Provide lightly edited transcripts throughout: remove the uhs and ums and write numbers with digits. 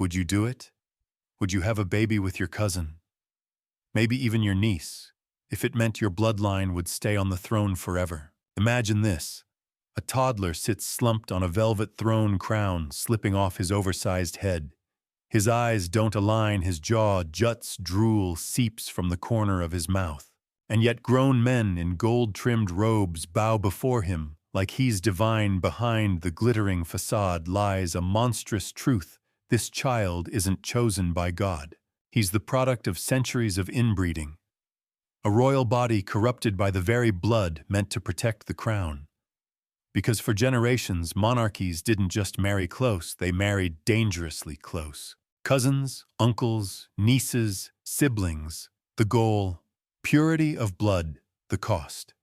Would you do it? Would you have a baby with your cousin? Maybe even your niece, if it meant your bloodline would stay on the throne forever. Imagine this. A toddler sits slumped on a velvet throne crown, slipping off his oversized head. His eyes don't align, his jaw juts, drool seeps from the corner of his mouth. And yet grown men in gold-trimmed robes bow before him, like he's divine. Behind the glittering facade lies a monstrous truth. This child isn't chosen by God. He's the product of centuries of inbreeding. A royal body corrupted by the very blood meant to protect the crown. Because for generations, monarchies didn't just marry close, they married dangerously close. Cousins, uncles, nieces, siblings, the goal, purity of blood, the cost.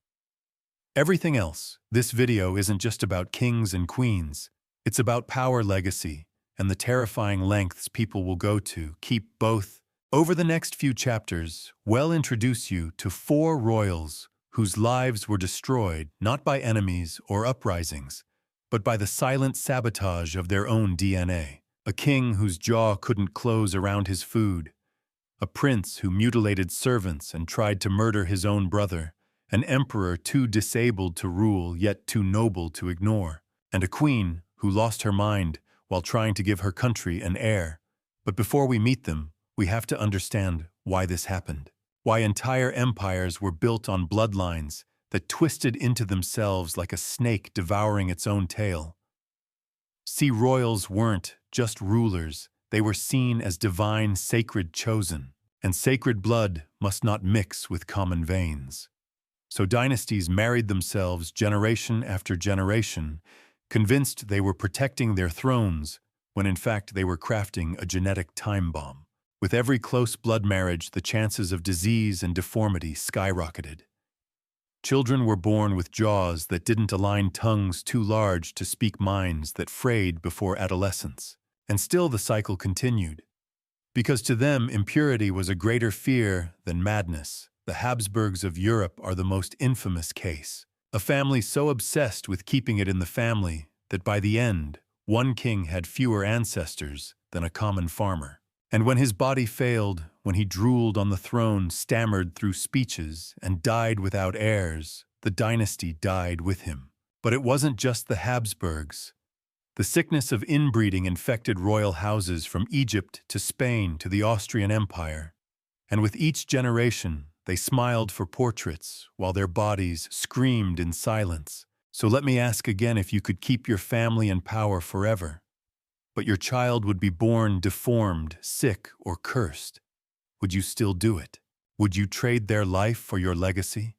Everything else, this video isn't just about kings and queens. It's about power legacy and the terrifying lengths people will go to keep both. Over the next few chapters, we'll introduce you to 4 royals whose lives were destroyed not by enemies or uprisings, but by the silent sabotage of their own DNA. A king whose jaw couldn't close around his food, a prince who mutilated servants and tried to murder his own brother, an emperor too disabled to rule yet too noble to ignore, and a queen who lost her mind while trying to give her country an heir. But before we meet them, we have to understand why this happened. Why entire empires were built on bloodlines that twisted into themselves like a snake devouring its own tail. See, royals weren't just rulers, they were seen as divine, sacred chosen, and sacred blood must not mix with common veins. So dynasties married themselves generation after generation, convinced they were protecting their thrones, when in fact they were crafting a genetic time bomb. With every close blood marriage, the chances of disease and deformity skyrocketed. Children were born with jaws that didn't align, tongues too large to speak, minds that frayed before adolescence. And still the cycle continued. Because to them, impurity was a greater fear than madness. The Habsburgs of Europe are the most infamous case. A family so obsessed with keeping it in the family that by the end, one king had fewer ancestors than a common farmer. And when his body failed, when he drooled on the throne, stammered through speeches, and died without heirs, the dynasty died with him. But it wasn't just the Habsburgs. The sickness of inbreeding infected royal houses from Egypt to Spain to the Austrian Empire. And with each generation, they smiled for portraits while their bodies screamed in silence. So let me ask again, if you could keep your family and power forever, but your child would be born deformed, sick, or cursed, would you still do it? Would you trade their life for your legacy?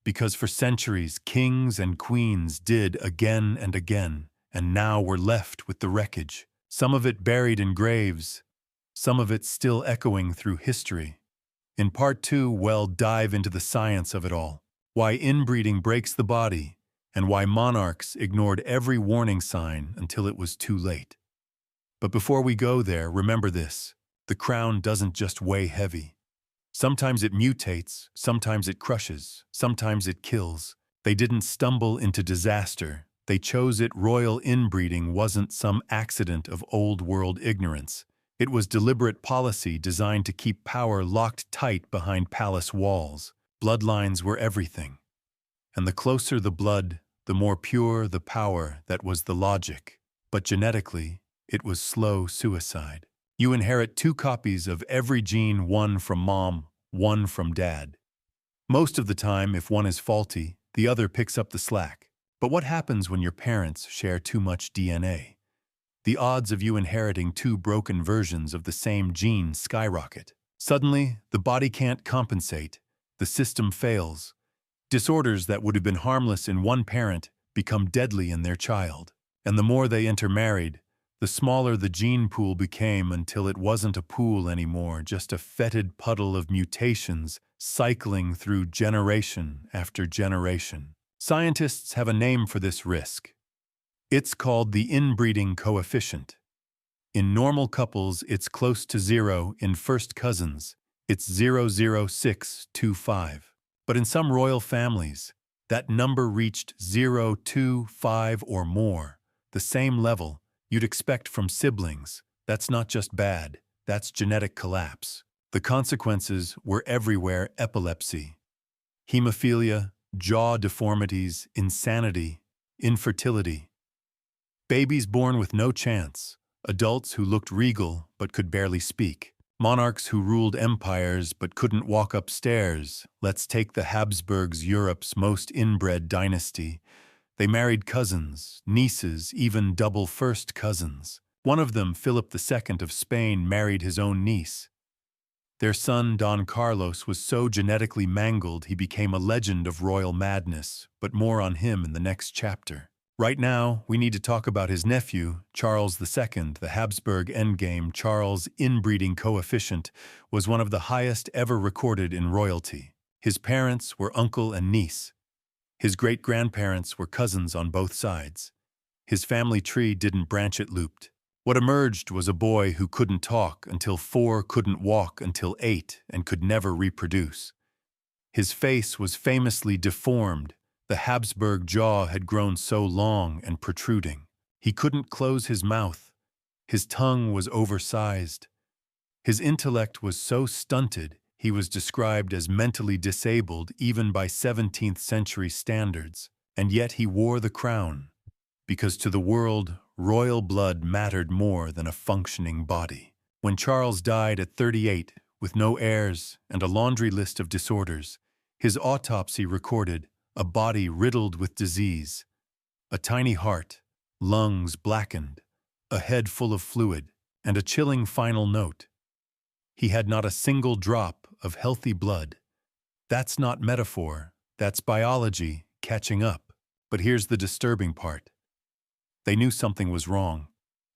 Because for centuries, kings and queens did again and again, and now we're left with the wreckage, some of it buried in graves, some of it still echoing through history. In Part 2, we'll dive into the science of it all, why inbreeding breaks the body, and why monarchs ignored every warning sign until it was too late. But before we go there, remember this: the crown doesn't just weigh heavy. Sometimes it mutates, sometimes it crushes, sometimes it kills. They didn't stumble into disaster. They chose it. Royal inbreeding wasn't some accident of old-world ignorance. It was deliberate policy designed to keep power locked tight behind palace walls. Bloodlines were everything. And the closer the blood, the more pure the power. That was the logic. But genetically, it was slow suicide. You inherit 2 copies of every gene, one from mom, one from dad. Most of the time, if one is faulty, the other picks up the slack. But what happens when your parents share too much DNA? The odds of you inheriting 2 broken versions of the same gene skyrocket. Suddenly, the body can't compensate. The system fails. Disorders that would have been harmless in one parent become deadly in their child. And the more they intermarried, the smaller the gene pool became, until it wasn't a pool anymore, just a fetid puddle of mutations cycling through generation after generation. Scientists have a name for this risk. It's called the inbreeding coefficient. In normal couples, it's close to 0. In first cousins, it's 0.0625. But in some royal families, that number reached 0.25 or more, the same level you'd expect from siblings, That's not just bad, that's genetic collapse. The consequences were everywhere: epilepsy, hemophilia, jaw deformities, insanity, infertility. Babies born with no chance, adults who looked regal but could barely speak, monarchs who ruled empires but couldn't walk upstairs. Let's take the Habsburgs, Europe's most inbred dynasty. They married cousins, nieces, even double first cousins. One of them, Philip II of Spain, married his own niece. Their son, Don Carlos, was so genetically mangled he became a legend of royal madness, but more on him in the next chapter. Right now, we need to talk about his nephew, Charles II. The Habsburg endgame. Charles' inbreeding coefficient was one of the highest ever recorded in royalty. His parents were uncle and niece. His great-grandparents were cousins on both sides. His family tree didn't branch, it looped. What emerged was a boy who couldn't talk until 4, couldn't walk until 8, and could never reproduce. His face was famously deformed. The Habsburg jaw had grown so long and protruding. He couldn't close his mouth. His tongue was oversized. His intellect was so stunted, he was described as mentally disabled even by 17th century standards. And yet he wore the crown, because to the world, royal blood mattered more than a functioning body. When Charles died at 38, with no heirs and a laundry list of disorders, his autopsy recorded a body riddled with disease, a tiny heart, lungs blackened, a head full of fluid, and a chilling final note: he had not a single drop of healthy blood. That's not metaphor, that's biology catching up. But here's the disturbing part. They knew something was wrong.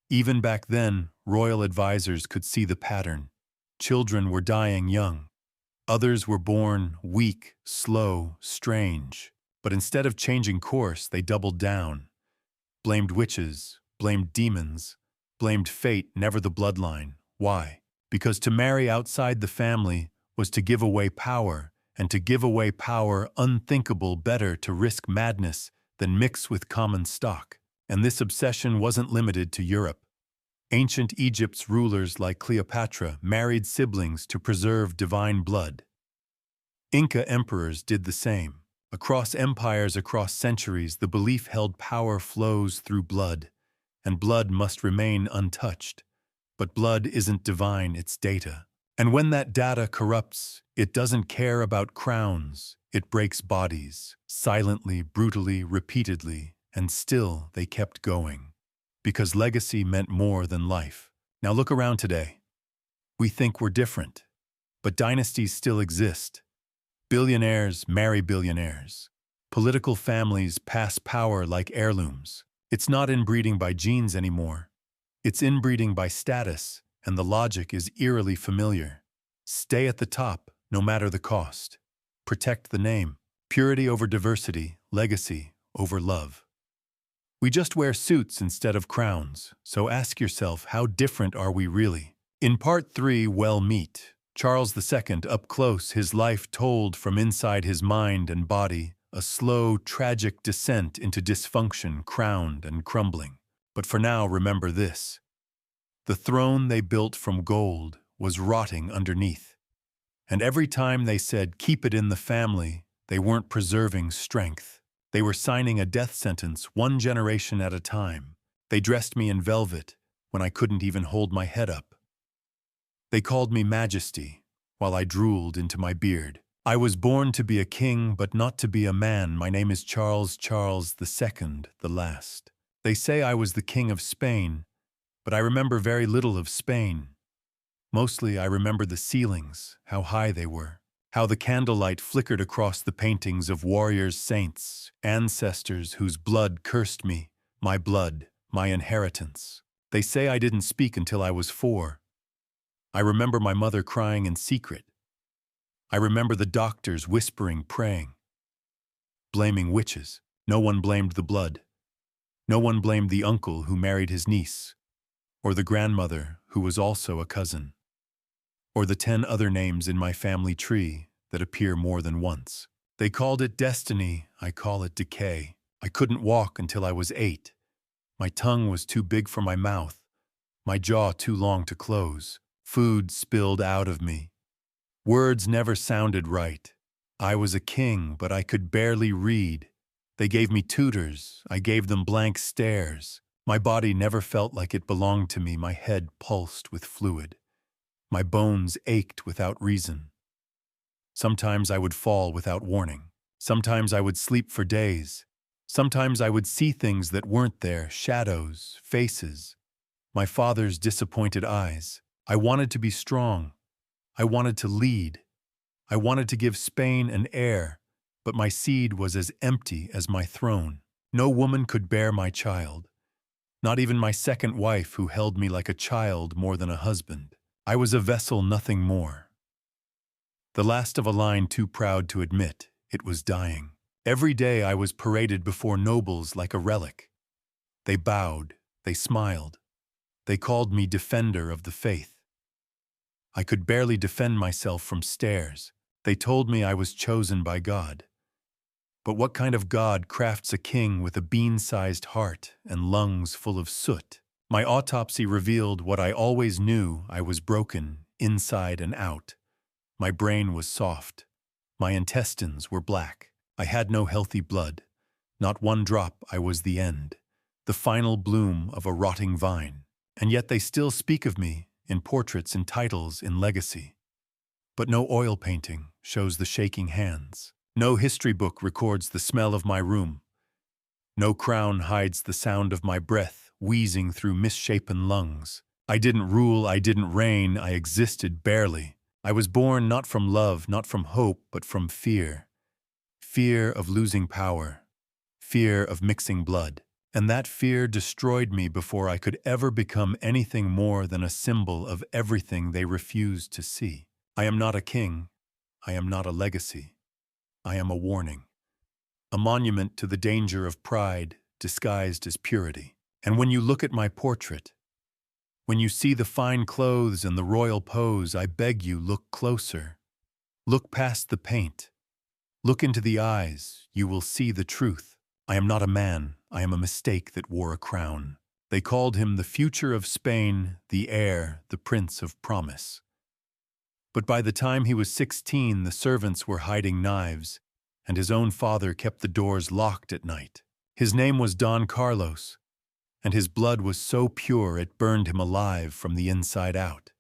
Even back then, royal advisors could see the pattern. Children were dying young. Others were born weak, slow, strange. But instead of changing course, they doubled down. Blamed witches, blamed demons, blamed fate, never the bloodline. Why? Because to marry outside the family was to give away power, and to give away power, unthinkable, better to risk madness than mix with common stock. And this obsession wasn't limited to Europe. Ancient Egypt's rulers like Cleopatra married siblings to preserve divine blood. Inca emperors did the same. Across empires, across centuries, the belief held power flows through blood, and blood must remain untouched. But blood isn't divine, it's data. And when that data corrupts, it doesn't care about crowns. It breaks bodies, silently, brutally, repeatedly. And still, they kept going, because legacy meant more than life. Now look around today. We think we're different, but dynasties still exist. Billionaires marry billionaires. Political families pass power like heirlooms. It's not inbreeding by genes anymore. It's inbreeding by status, and the logic is eerily familiar. Stay at the top, no matter the cost. Protect the name. Purity over diversity, legacy over love. We just wear suits instead of crowns, so ask yourself, how different are we really? In Part 3, Well Meet, Charles II up close, his life told from inside his mind and body, a slow, tragic descent into dysfunction, crowned and crumbling. But for now, remember this. The throne they built from gold was rotting underneath. And every time they said, keep it in the family, they weren't preserving strength. They were signing a death sentence one generation at a time. They dressed me in velvet when I couldn't even hold my head up. They called me Majesty while I drooled into my beard. I was born to be a king, but not to be a man. My name is Charles II, the last. They say I was the king of Spain, but I remember very little of Spain. Mostly I remember the ceilings, how high they were. How the candlelight flickered across the paintings of warriors, saints, ancestors whose blood cursed me, my blood, my inheritance. They say I didn't speak until I was 4. I remember my mother crying in secret. I remember the doctors whispering, praying, blaming witches. No one blamed the blood. No one blamed the uncle who married his niece, or the grandmother who was also a cousin, or the 10 other names in my family tree that appear more than once. They called it destiny, I call it decay. I couldn't walk until I was 8. My tongue was too big for my mouth. my jaw too long to close. Food spilled out of me. Words never sounded right. I was a king, but I could barely read. They gave me tutors, I gave them blank stares. My body never felt like it belonged to me, my head pulsed with fluid. My bones ached without reason. Sometimes I would fall without warning. Sometimes I would sleep for days. Sometimes I would see things that weren't there, shadows, faces. My father's disappointed eyes. I wanted to be strong. I wanted to lead. I wanted to give Spain an heir, but my seed was as empty as my throne. No woman could bear my child. Not even my second wife, who held me like a child more than a husband. I was a vessel, nothing more. The last of a line too proud to admit it was dying. Every day I was paraded before nobles like a relic. They bowed, they smiled. They called me defender of the faith. I could barely defend myself from stares. They told me I was chosen by God. But what kind of God crafts a king with a bean-sized heart and lungs full of soot? My autopsy revealed what I always knew: I was broken, inside and out. My brain was soft. My intestines were black. I had no healthy blood. Not one drop. I was the end, the final bloom of a rotting vine. And yet they still speak of me, in portraits, in titles, in legacy. But no oil painting shows the shaking hands. No history book records the smell of my room. No crown hides the sound of my breath wheezing through misshapen lungs. I didn't rule, I didn't reign, I existed barely. I was born not from love, not from hope, but from fear. Fear of losing power. Fear of mixing blood. And that fear destroyed me before I could ever become anything more than a symbol of everything they refused to see. I am not a king. I am not a legacy. I am a warning. A monument to the danger of pride disguised as purity. And when you look at my portrait, when you see the fine clothes and the royal pose, I beg you, look closer. Look past the paint. Look into the eyes. You will see the truth. I am not a man. I am a mistake that wore a crown. They called him the future of Spain, the heir, the prince of promise. But by the time he was 16, the servants were hiding knives, and his own father kept the doors locked at night. His name was Don Carlos, and his blood was so pure it burned him alive from the inside out.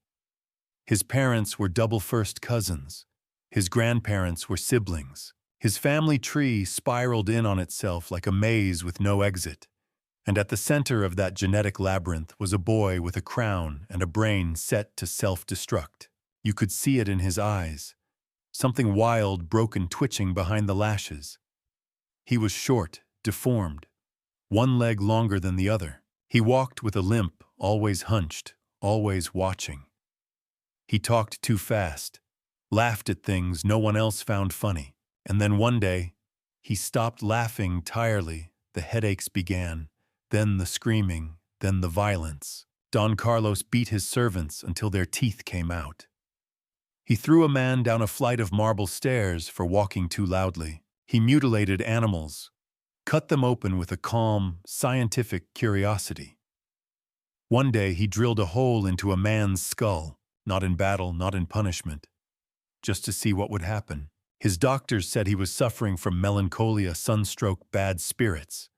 His parents were double first cousins. His grandparents were siblings. His family tree spiraled in on itself like a maze with no exit. And at the center of that genetic labyrinth was a boy with a crown and a brain set to self-destruct. You could see it in his eyes. Something wild, broken, twitching behind the lashes. He was short, deformed, one leg longer than the other. He walked with a limp, always hunched, always watching. He talked too fast, laughed at things no one else found funny. And then one day, he stopped laughing entirely. The headaches began, then the screaming, then the violence. Don Carlos beat his servants until their teeth came out. He threw a man down a flight of marble stairs for walking too loudly. He mutilated animals, cut them open with a calm, scientific curiosity. One day he drilled a hole into a man's skull, not in battle, not in punishment, just to see what would happen. His doctors said he was suffering from melancholia, sunstroke, bad spirits.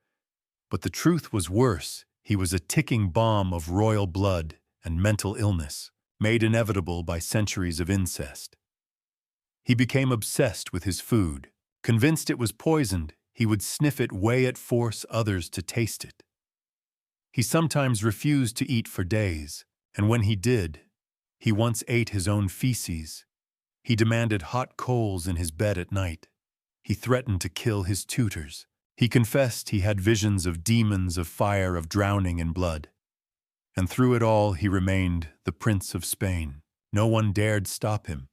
But the truth was worse. He was a ticking bomb of royal blood and mental illness, made inevitable by centuries of incest. He became obsessed with his food. Convinced it was poisoned, he would sniff it, weigh it, force others to taste it. He sometimes refused to eat for days, and when he did, he once ate his own feces. He demanded hot coals in his bed at night. He threatened to kill his tutors. He confessed he had visions of demons, of fire, of drowning in blood. And through it all, he remained the Prince of Spain. No one dared stop him.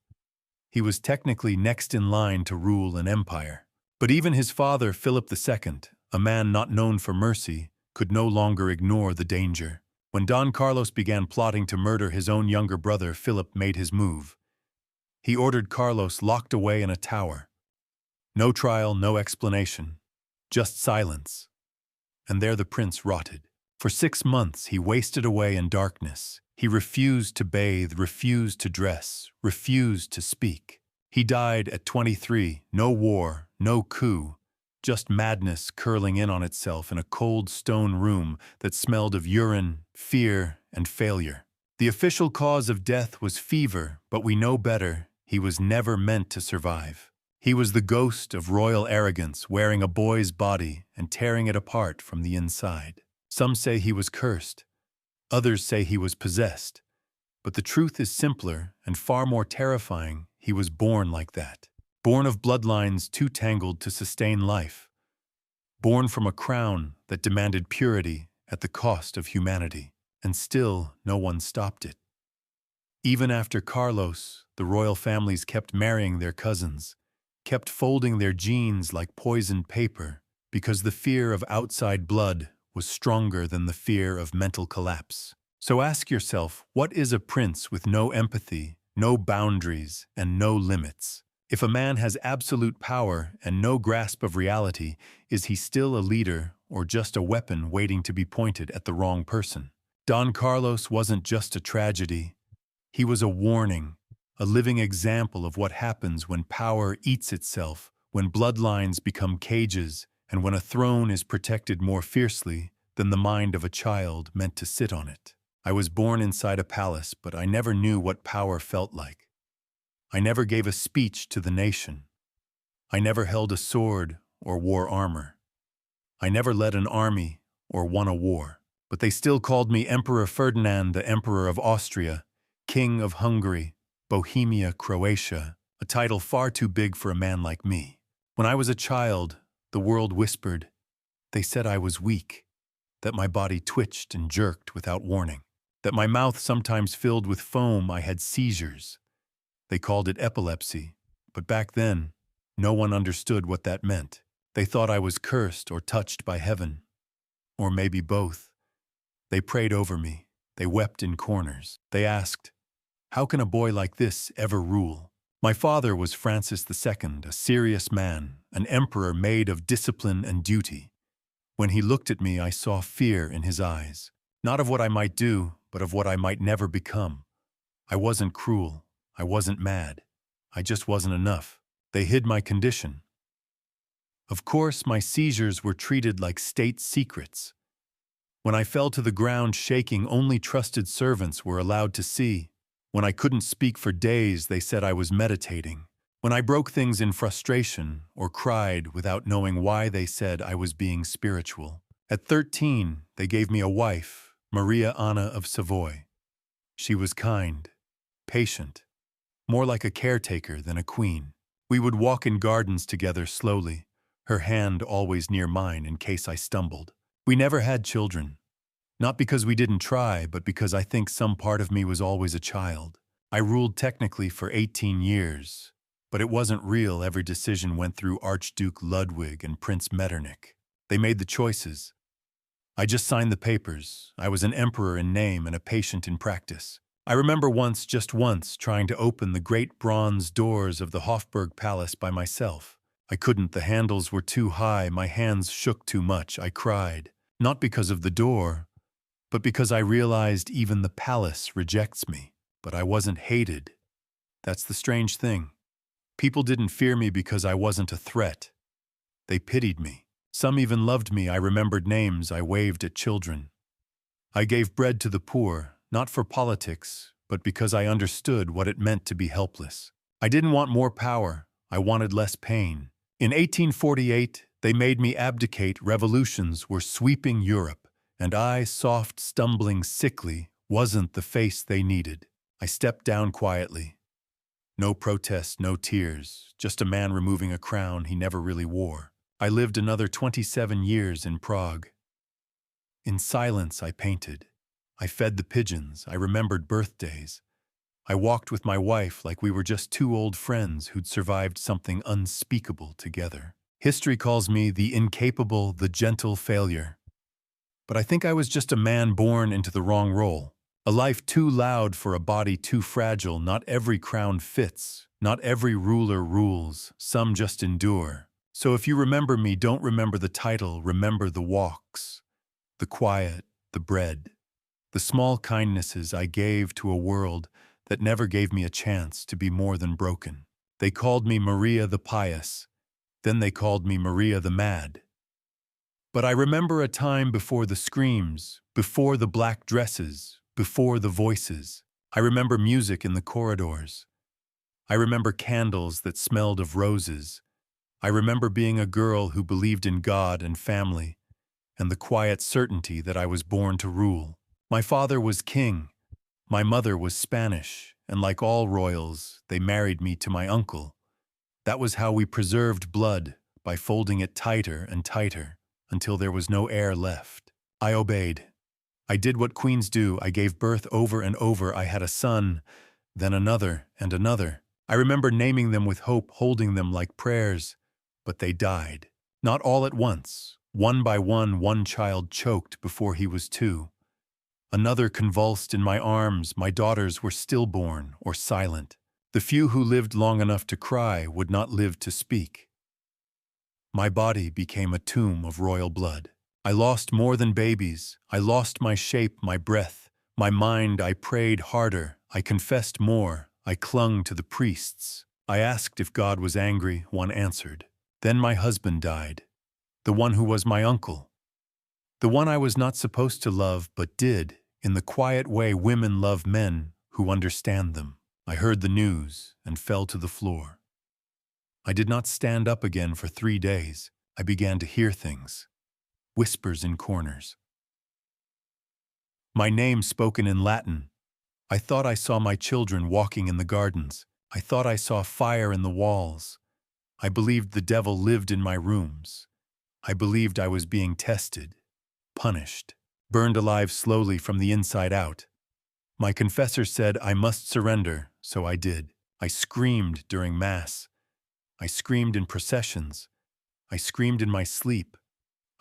He was technically next in line to rule an empire. But even his father, Philip II, a man not known for mercy, could no longer ignore the danger. When Don Carlos began plotting to murder his own younger brother, Philip made his move. He ordered Carlos locked away in a tower. No trial, no explanation, just silence. And there the prince rotted. For 6 months he wasted away in darkness. He refused to bathe, refused to dress, refused to speak. He died at 23, no war, no coup, just madness curling in on itself in a cold stone room that smelled of urine, fear, and failure. The official cause of death was fever, but we know better. He was never meant to survive. He was the ghost of royal arrogance wearing a boy's body and tearing it apart from the inside. Some say he was cursed. Others say he was possessed. But the truth is simpler and far more terrifying. He was born like that. Born of bloodlines too tangled to sustain life. Born from a crown that demanded purity at the cost of humanity. And still, no one stopped it. Even after Carlos, the royal families kept marrying their cousins, kept folding their genes like poisoned paper, because the fear of outside blood was stronger than the fear of mental collapse. So ask yourself, what is a prince with no empathy, no boundaries, and no limits? If a man has absolute power and no grasp of reality, is he still a leader or just a weapon waiting to be pointed at the wrong person? Don Carlos wasn't just a tragedy. He was a warning, a living example of what happens when power eats itself, when bloodlines become cages, and when a throne is protected more fiercely than the mind of a child meant to sit on it. I was born inside a palace, but I never knew what power felt like. I never gave a speech to the nation. I never held a sword or wore armor. I never led an army or won a war. But they still called me Emperor Ferdinand, the Emperor of Austria, King of Hungary, Bohemia, Croatia, a title far too big for a man like me. When I was a child, the world whispered. They said I was weak, that my body twitched and jerked without warning, that my mouth sometimes filled with foam. I had seizures. They called it epilepsy, but back then, no one understood what that meant. They thought I was cursed or touched by heaven, or maybe both. They prayed over me. They wept in corners. They asked, how can a boy like this ever rule? My father was Francis II, a serious man, an emperor made of discipline and duty. When he looked at me, I saw fear in his eyes, not of what I might do, but of what I might never become. I wasn't cruel. I wasn't mad. I just wasn't enough. They hid my condition. Of course, my seizures were treated like state secrets. When I fell to the ground shaking, only trusted servants were allowed to see. When I couldn't speak for days, they said I was meditating. When I broke things in frustration or cried without knowing why, they said I was being spiritual. At 13, they gave me a wife, Maria I of Savoy. She was kind, patient, more like a caretaker than a queen. We would walk in gardens together slowly, her hand always near mine in case I stumbled. We never had children. Not because we didn't try, but because I think some part of me was always a child. I ruled technically for 18 years, but it wasn't real. Every decision went through Archduke Ludwig and Prince Metternich. They made the choices. I just signed the papers. I was an emperor in name and a patient in practice. I remember once, just once, trying to open the great bronze doors of the Habsburg palace by myself. I couldn't. The handles were too high. My hands shook too much. I cried. Not because of the door, but because I realized even the palace rejects me. But I wasn't hated. That's the strange thing. People didn't fear me because I wasn't a threat. They pitied me. Some even loved me. I remembered names. I waved at children. I gave bread to the poor, not for politics, but because I understood what it meant to be helpless. I didn't want more power. I wanted less pain. In 1848, they made me abdicate. Revolutions were sweeping Europe, and I, soft, stumbling, sickly, wasn't the face they needed. I stepped down quietly. No protests, no tears, just a man removing a crown he never really wore. I lived another 27 years in Prague. In silence, I painted. I fed the pigeons. I remembered birthdays. I walked with my wife like we were just two old friends who'd survived something unspeakable together. History calls me the incapable, the gentle failure. But I think I was just a man born into the wrong role. A life too loud for a body too fragile. Not every crown fits. Not every ruler rules. Some just endure. So if you remember me, don't remember the title. Remember the walks, the quiet, the bread, the small kindnesses I gave to a world that never gave me a chance to be more than broken. They called me Maria the Pious, then they called me Maria the Mad. But I remember a time before the screams, before the black dresses, before the voices. I remember music in the corridors. I remember candles that smelled of roses. I remember being a girl who believed in God and family, and the quiet certainty that I was born to rule. My father was king, my mother was Spanish, and like all royals, they married me to my uncle. That was how we preserved blood, by folding it tighter and tighter, until there was no air left. I obeyed. I did what queens do. I gave birth over and over. I had a son, then another and another. I remember naming them with hope, holding them like prayers, but they died. Not all at once. One by one child choked before he was 2. Another convulsed in my arms. My daughters were stillborn or silent. The few who lived long enough to cry would not live to speak. My body became a tomb of royal blood. I lost more than babies. I lost my shape, my breath, my mind. I prayed harder. I confessed more. I clung to the priests. I asked if God was angry. One answered. Then my husband died. The one who was my uncle. The one I was not supposed to love, but did, in the quiet way women love men who understand them. I heard the news and fell to the floor. I did not stand up again for 3 days. I began to hear things. Whispers in corners. My name spoken in Latin. I thought I saw my children walking in the gardens. I thought I saw fire in the walls. I believed the devil lived in my rooms. I believed I was being tested, punished, burned alive slowly from the inside out. My confessor said I must surrender, so I did. I screamed during Mass. I screamed in processions. I screamed in my sleep.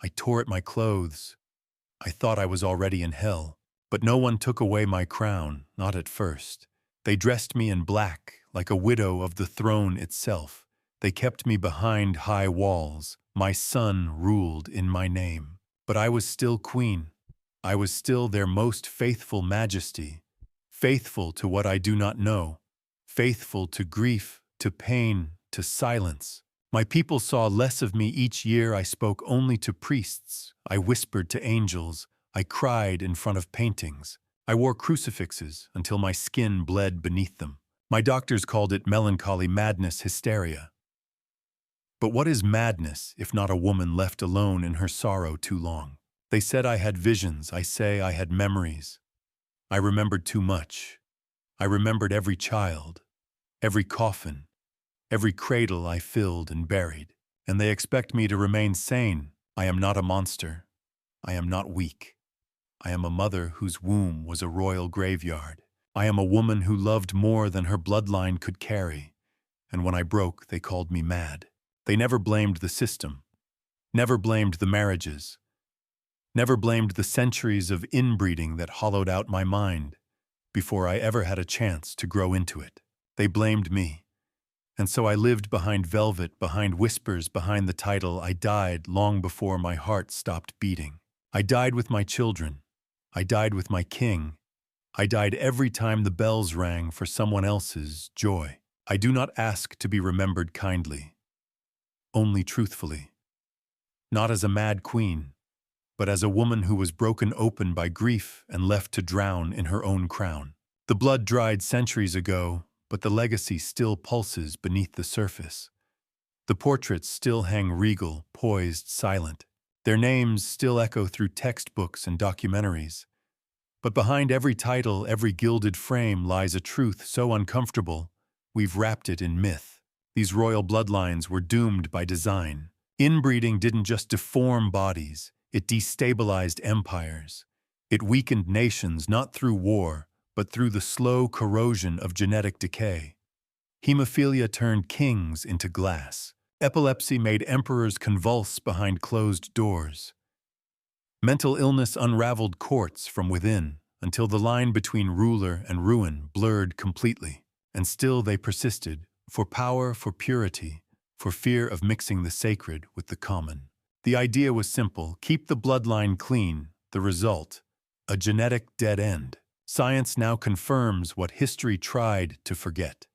I tore at my clothes. I thought I was already in hell. But no one took away my crown, not at first. They dressed me in black, like a widow of the throne itself. They kept me behind high walls. My son ruled in my name. But I was still queen. I was still their most faithful majesty. Faithful to what I do not know. Faithful to grief, to pain, to silence. My people saw less of me each year. I spoke only to priests. I whispered to angels. I cried in front of paintings. I wore crucifixes until my skin bled beneath them. My doctors called it melancholy, madness, hysteria. But what is madness if not a woman left alone in her sorrow too long? They said I had visions. I say I had memories. I remembered too much. I remembered every child, every coffin, every cradle I filled and buried. And they expect me to remain sane. I am not a monster. I am not weak. I am a mother whose womb was a royal graveyard. I am a woman who loved more than her bloodline could carry. And when I broke, they called me mad. They never blamed the system, never blamed the marriages, never blamed the centuries of inbreeding that hollowed out my mind before I ever had a chance to grow into it. They blamed me. And so I lived behind velvet, behind whispers, behind the title. I died long before my heart stopped beating. I died with my children. I died with my king. I died every time the bells rang for someone else's joy. I do not ask to be remembered kindly, only truthfully. Not as a mad queen, but as a woman who was broken open by grief and left to drown in her own crown. The blood dried centuries ago, but the legacy still pulses beneath the surface. The portraits still hang regal, poised, silent. Their names still echo through textbooks and documentaries. But behind every title, every gilded frame, lies a truth so uncomfortable, we've wrapped it in myth. These royal bloodlines were doomed by design. Inbreeding didn't just deform bodies, it destabilized empires. It weakened nations not through war, but through the slow corrosion of genetic decay. Hemophilia turned kings into glass. Epilepsy made emperors convulse behind closed doors. Mental illness unraveled courts from within, until the line between ruler and ruin blurred completely. And still they persisted, for power, for purity, for fear of mixing the sacred with the common. The idea was simple: keep the bloodline clean. The result: a genetic dead end. Science now confirms what history tried to forget.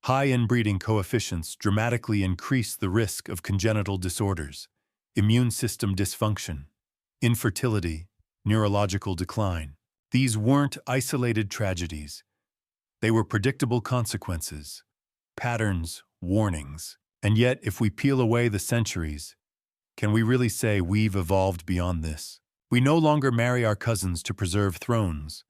High inbreeding coefficients dramatically increase the risk of congenital disorders, immune system dysfunction, infertility, neurological decline. These weren't isolated tragedies. They were predictable consequences, patterns, warnings. And yet, if we peel away the centuries, can we really say we've evolved beyond this? We no longer marry our cousins to preserve thrones,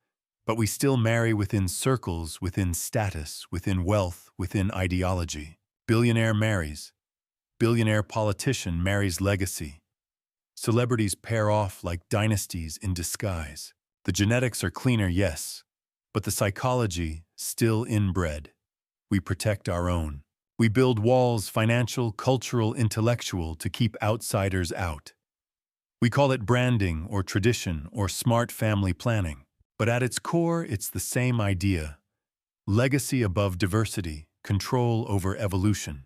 but we still marry within circles, within status, within wealth, within ideology. Billionaire marries. Billionaire politician marries legacy. Celebrities pair off like dynasties in disguise. The genetics are cleaner, yes, but the psychology still inbred. We protect our own. We build walls, financial, cultural, intellectual, to keep outsiders out. We call it branding or tradition or smart family planning. But at its core, it's the same idea. Legacy above diversity, control over evolution,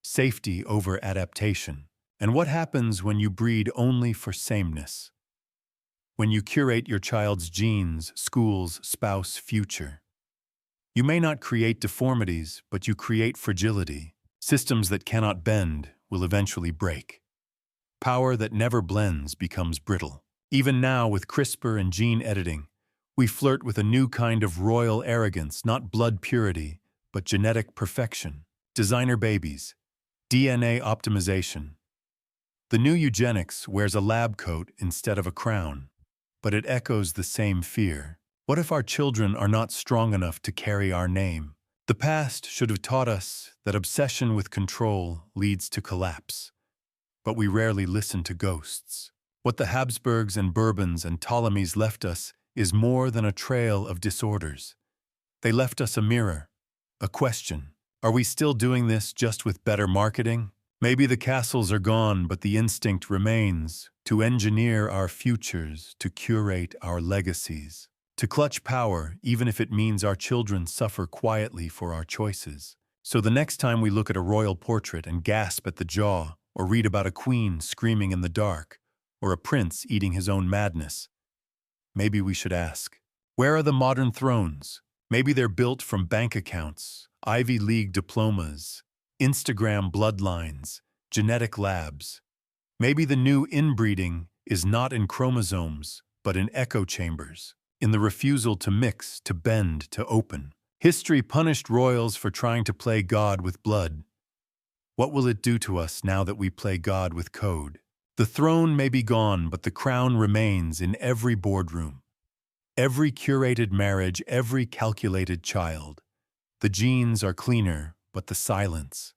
safety over adaptation. And what happens when you breed only for sameness? When you curate your child's genes, schools, spouse, future? You may not create deformities, but you create fragility. Systems that cannot bend will eventually break. Power that never blends becomes brittle. Even now, with CRISPR and gene editing, we flirt with a new kind of royal arrogance, not blood purity, but genetic perfection. Designer babies, DNA optimization. The new eugenics wears a lab coat instead of a crown, but it echoes the same fear. What if our children are not strong enough to carry our name? The past should have taught us that obsession with control leads to collapse, but we rarely listen to ghosts. What the Habsburgs and Bourbons and Ptolemies left us is more than a trail of disorders. They left us a mirror, a question. Are we still doing this just with better marketing? Maybe the castles are gone, but the instinct remains to engineer our futures, to curate our legacies, to clutch power even if it means our children suffer quietly for our choices. So the next time we look at a royal portrait and gasp at the jaw, or read about a queen screaming in the dark, or a prince eating his own madness, maybe we should ask, where are the modern thrones? Maybe they're built from bank accounts, Ivy League diplomas, Instagram bloodlines, genetic labs. Maybe the new inbreeding is not in chromosomes, but in echo chambers, in the refusal to mix, to bend, to open. History punished royals for trying to play God with blood. What will it do to us now that we play God with code? The throne may be gone, but the crown remains in every boardroom, every curated marriage, every calculated child. The genes are cleaner, but the silence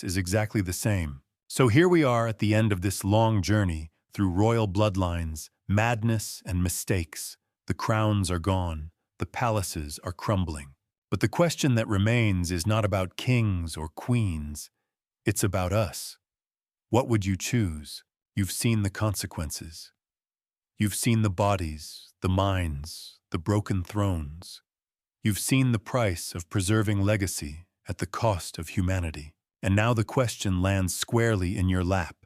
is exactly the same. So here we are at the end of this long journey through royal bloodlines, madness and mistakes. The crowns are gone, the palaces are crumbling. But the question that remains is not about kings or queens, it's about us. What would you choose? You've seen the consequences. You've seen the bodies, the minds, the broken thrones. You've seen the price of preserving legacy at the cost of humanity. And now the question lands squarely in your lap.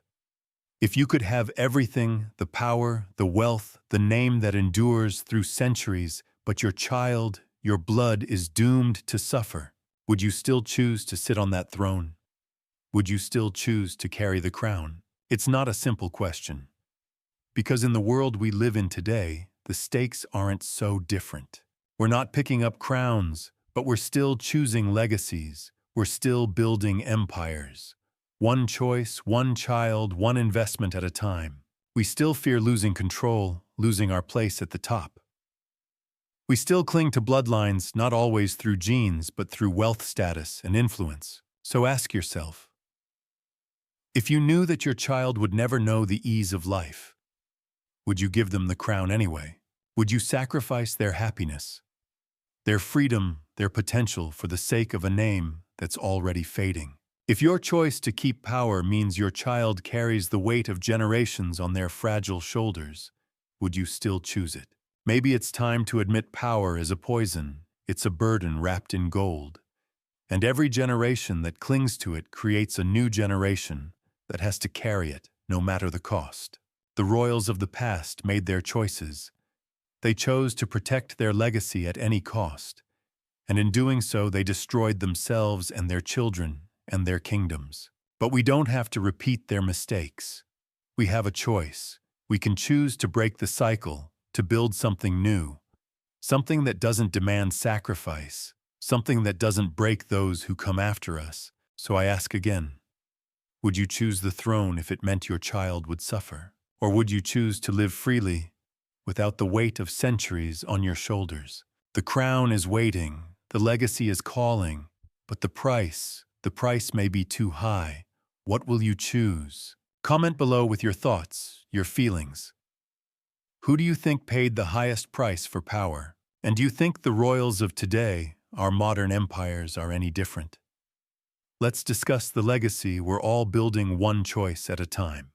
If you could have everything, the power, the wealth, the name that endures through centuries, but your child, your blood is doomed to suffer, would you still choose to sit on that throne? Would you still choose to carry the crown? It's not a simple question. Because in the world we live in today, the stakes aren't so different. We're not picking up crowns, but we're still choosing legacies. We're still building empires. One choice, one child, one investment at a time. We still fear losing control, losing our place at the top. We still cling to bloodlines, not always through genes, but through wealth status and influence. So ask yourself, if you knew that your child would never know the ease of life, would you give them the crown anyway? Would you sacrifice their happiness, their freedom, their potential for the sake of a name that's already fading? If your choice to keep power means your child carries the weight of generations on their fragile shoulders, would you still choose it? Maybe it's time to admit power is a poison. It's a burden wrapped in gold. And every generation that clings to it creates a new generation that has to carry it, no matter the cost. The royals of the past made their choices. They chose to protect their legacy at any cost, and in doing so they destroyed themselves and their children and their kingdoms. But we don't have to repeat their mistakes. We have a choice. We can choose to break the cycle, to build something new, something that doesn't demand sacrifice, something that doesn't break those who come after us. So I ask again, would you choose the throne if it meant your child would suffer? Or would you choose to live freely, without the weight of centuries on your shoulders? The crown is waiting, the legacy is calling, but the price may be too high. What will you choose? Comment below with your thoughts, your feelings. Who do you think paid the highest price for power? And do you think the royals of today, our modern empires, are any different? Let's discuss the legacy we're all building one choice at a time.